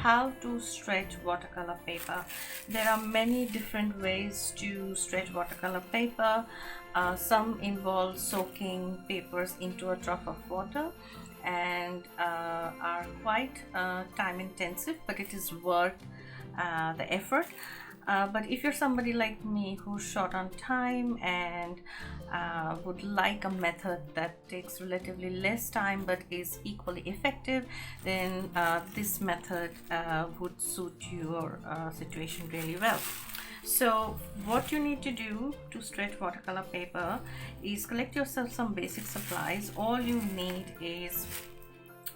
how to stretch watercolor paper. There are many different ways to stretch watercolor paper. Some involve soaking papers into a trough of water and are quite time intensive, but it is worth the effort. But if you're somebody like me who's short on time and would like a method that takes relatively less time but is equally effective, then this method would suit your situation really well. So what you need to do to stretch watercolor paper is collect yourself some basic supplies. All you need is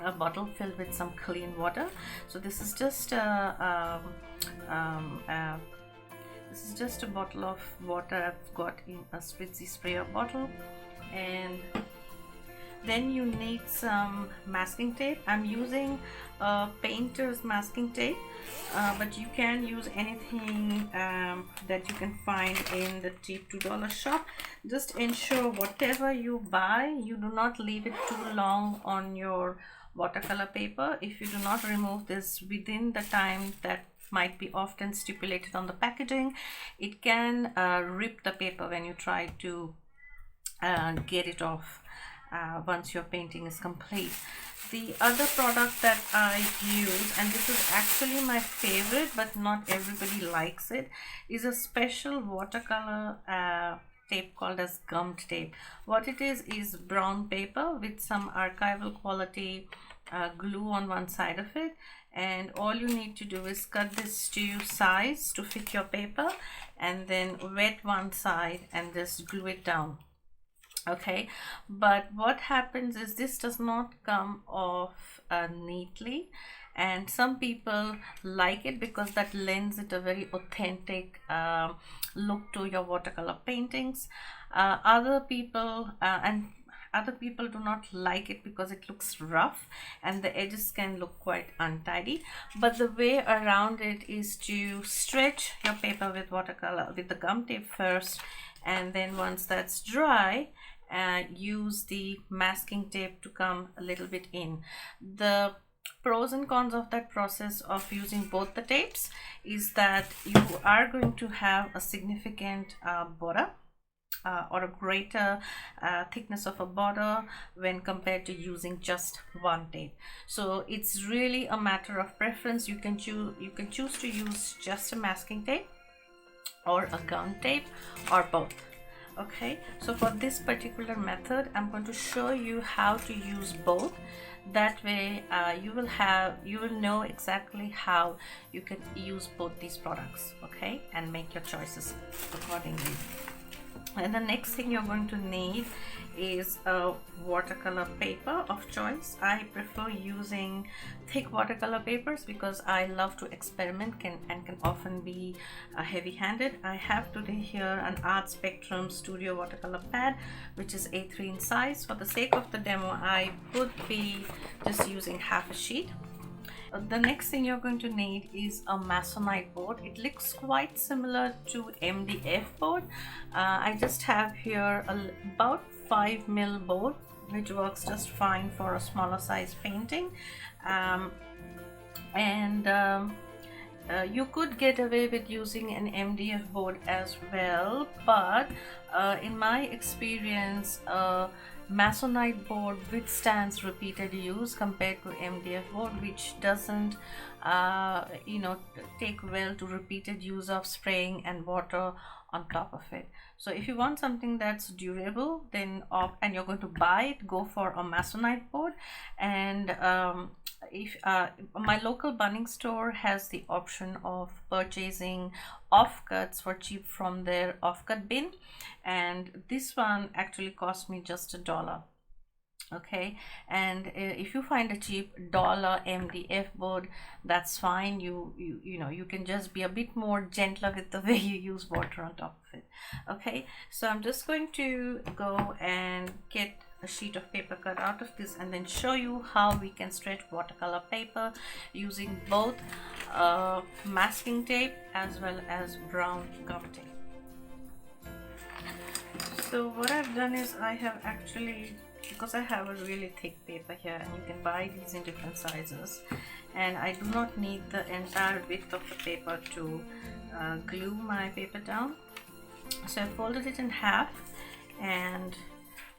a bottle filled with some clean water. So this is just a bottle of water I've got in a Spritzer sprayer bottle, and then you need some masking tape. I'm using painter's masking tape, but you can use anything that you can find in the cheap $2 shop. Just ensure whatever you buy, you do not leave it too long on your watercolor paper. If you do not remove this within the time that might be often stipulated on the packaging, it can rip the paper when you try to get it off once your painting is complete. The other product that I use, and this is actually my favorite but not everybody likes it, is a special watercolor tape called as gummed tape. What it is brown paper with some archival quality glue on one side of it, and all you need to do is cut this to size to fit your paper and then wet one side and just glue it down. Okay, but what happens is this does not come off neatly, and some people like it because that lends it a very authentic look to your watercolor paintings. Other people do not like it because it looks rough and the edges can look quite untidy. But the way around it is to stretch your paper with watercolor with the gum tape first, and then once that's dry, use the masking tape to come a little bit in. The pros and cons of that process of using both the tapes is that you are going to have a significant border or a greater thickness of a border when compared to using just one tape. So it's really a matter of preference. You can choose to use just a masking tape or a gum tape or both. Okay, so for this particular method I'm going to show you how to use both. That way you will know exactly how you can use both these products, okay, and make your choices accordingly. And the next thing you're going to need is a watercolor paper of choice. I prefer using thick watercolor papers because I love to experiment and can often be heavy-handed. I have today here an Art Spectrum Studio watercolor pad which is A3 in size. For the sake of the demo I would be just using half a sheet. The next thing you're going to need is a Masonite board. It looks quite similar to MDF board. I just have here about 5mm board which works just fine for a smaller size painting, you could get away with using an MDF board as well, but in my experience Masonite board withstands repeated use compared to MDF board, which doesn't take well to repeated use of spraying and water on top of it. So if you want something that's durable, then and you're going to buy it, go for a Masonite board. And if my local Bunnings store has the option of purchasing offcuts for cheap from their offcut bin, and this one actually cost me just $1. Okay, and if you find a cheap $1 MDF board, that's fine. You can just be a bit more gentler with the way you use water on top of it. Okay, so I'm just going to go and get a sheet of paper cut out of this and then show you how we can stretch watercolor paper using both masking tape as well as brown gum tape. So what I've done is I have actually because I have a really thick paper here, and you can buy these in different sizes, and I do not need the entire width of the paper to glue my paper down. So I folded it in half, and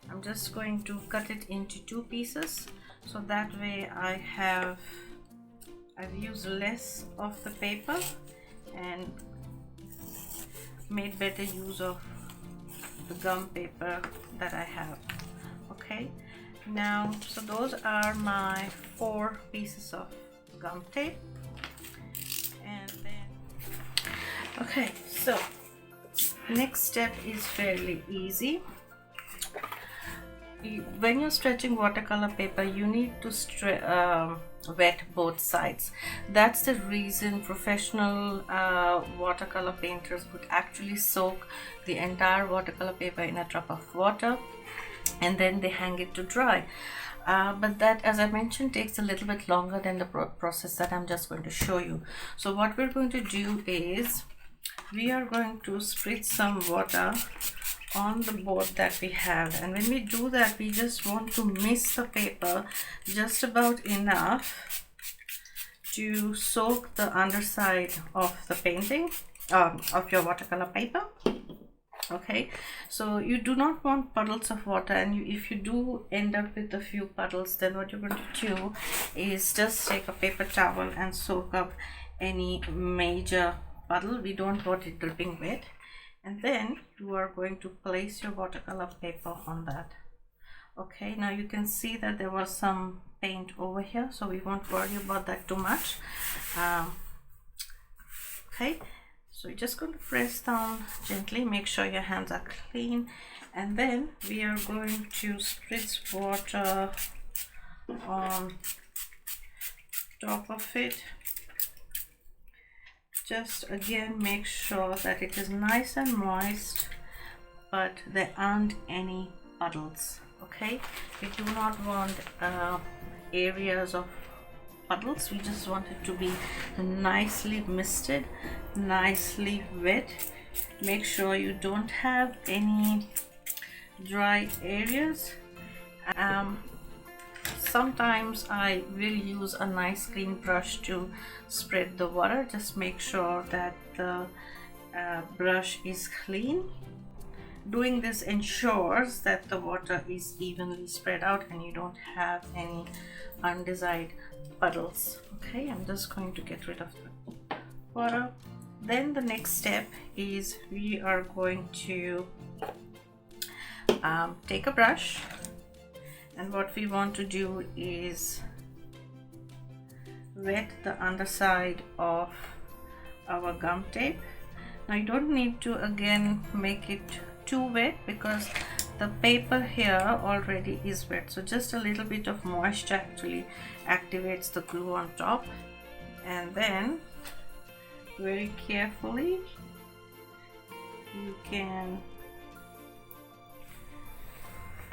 I'm just going to cut it into 2 pieces, so that way I've used less of the paper and made better use of the gum paper that I have. Okay, now so those are my 4 pieces of gum tape. And then okay, so next step is fairly easy. When you're stretching watercolor paper, you need to wet both sides. That's the reason professional watercolor painters would actually soak the entire watercolor paper in a drop of water, and then they hang it to dry. But that, as I mentioned, takes a little bit longer than the process that I'm just going to show you. So what we're going to do is we are going to spritz some water on the board that we have, and when we do that, we just want to mist the paper just about enough to soak the underside of the painting of your watercolor paper. Okay, so you do not want puddles of water, and if you do end up with a few puddles, then what you're going to do is just take a paper towel and soak up any major puddle. We don't want it dripping wet. And then you are going to place your watercolor paper on that. Okay, now you can see that there was some paint over here, so we won't worry about that too much. Okay, so you're just going to press down gently, make sure your hands are clean, and then we are going to spritz water on top of it. Just again make sure that it is nice and moist, but there aren't any puddles. Okay, we do not want areas of puddles. We just want it to be nicely misted, nicely wet. Make sure you don't have any dry areas. Sometimes I will use a nice clean brush to spread the water. Just make sure that the brush is clean. Doing this ensures that the water is evenly spread out and you don't have any undesired puddles. Okay, I'm just going to get rid of the water. Then the next step is we are going to take a brush, and what we want to do is wet the underside of our gum tape. Now you don't need to again make it too wet because the paper here already is wet, so just a little bit of moisture actually activates the glue on top. And then very carefully you can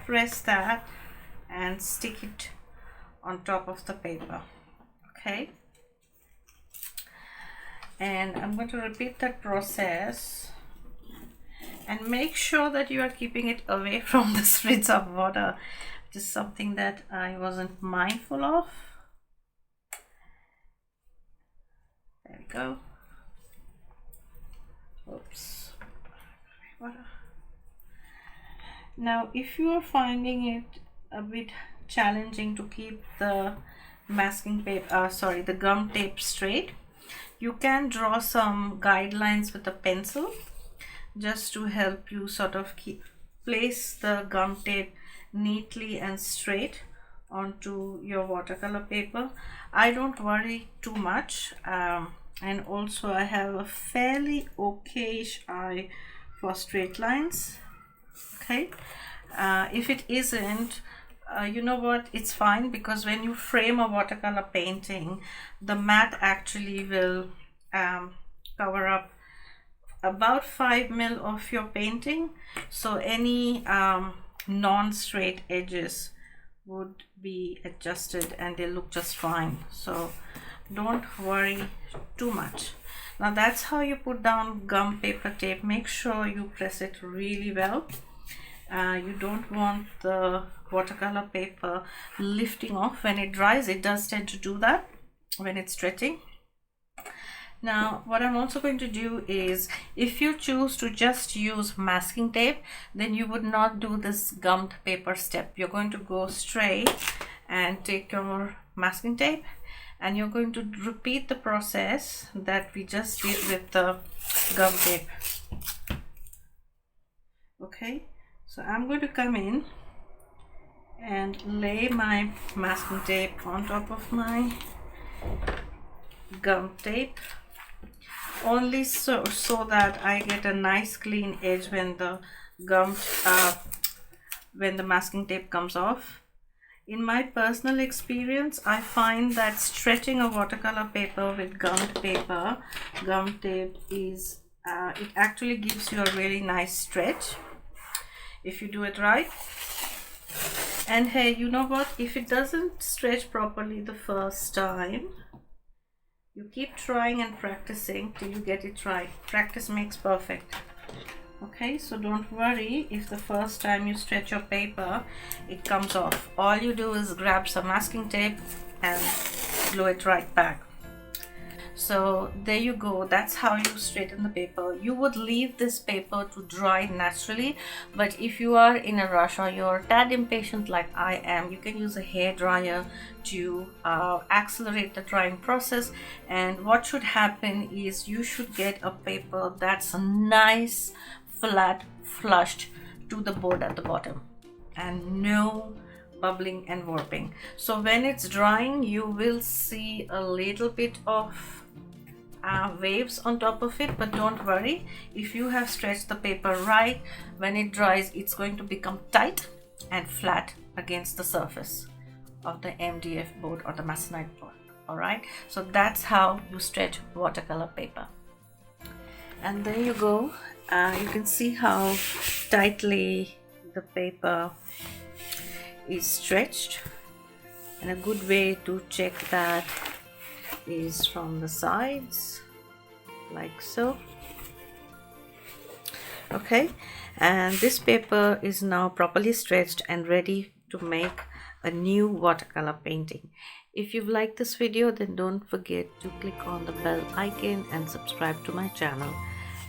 press that and stick it on top of the paper. Okay, and I'm going to repeat that process, and make sure that you are keeping it away from the spritz of water, which is something that I wasn't mindful of. There we go. Oops. Water. Now if you are finding it a bit challenging to keep the masking paper, the gum tape straight, you can draw some guidelines with a pencil just to help you sort of place the gum tape neatly and straight onto your watercolor paper. I don't worry too much, and also I have a fairly okayish eye for straight lines. Okay, if it isn't, you know what, it's fine, because when you frame a watercolor painting, the mat actually will cover up about 5 mil of your painting, so any non-straight edges would be adjusted and they look just fine, so don't worry too much. Now that's how you put down gum paper tape. Make sure you press it really well. You don't want the watercolor paper lifting off. When it dries, it does tend to do that when it's stretching. Now what I'm also going to do is, if you choose to just use masking tape, then you would not do this gummed paper step. You're going to go straight and take your masking tape, and you're going to repeat the process that we just did with the gum tape. Okay, so I'm going to come in and lay my masking tape on top of my gum tape, only so that I get a nice clean edge when the when the masking tape comes off. In my personal experience, I find that stretching a watercolor paper with gum tape is it actually gives you a really nice stretch if you do it right. And hey, you know what, if it doesn't stretch properly the first time, you keep trying and practicing till you get it right. Practice makes perfect. Okay, so don't worry if the first time you stretch your paper it comes off. All you do is grab some masking tape and glue it right back. So there you go, that's how you straighten the paper. You would leave this paper to dry naturally, but if you are in a rush or you're a tad impatient like I am, you can use a hair dryer to accelerate the drying process. And what should happen is you should get a paper that's nice, flat, flushed to the board at the bottom, and no bubbling and warping. So when it's drying, you will see a little bit of waves on top of it, but don't worry, if you have stretched the paper right, when it dries it's going to become tight and flat against the surface of the MDF board or the Masonite board. Alright, so that's how you stretch watercolor paper. And there you go, you can see how tightly the paper is stretched, and a good way to check that is from the sides, like so. Okay, and this paper is now properly stretched and ready to make a new watercolor painting. If you've liked this video, then don't forget to click on the bell icon and subscribe to my channel.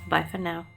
Bye for now.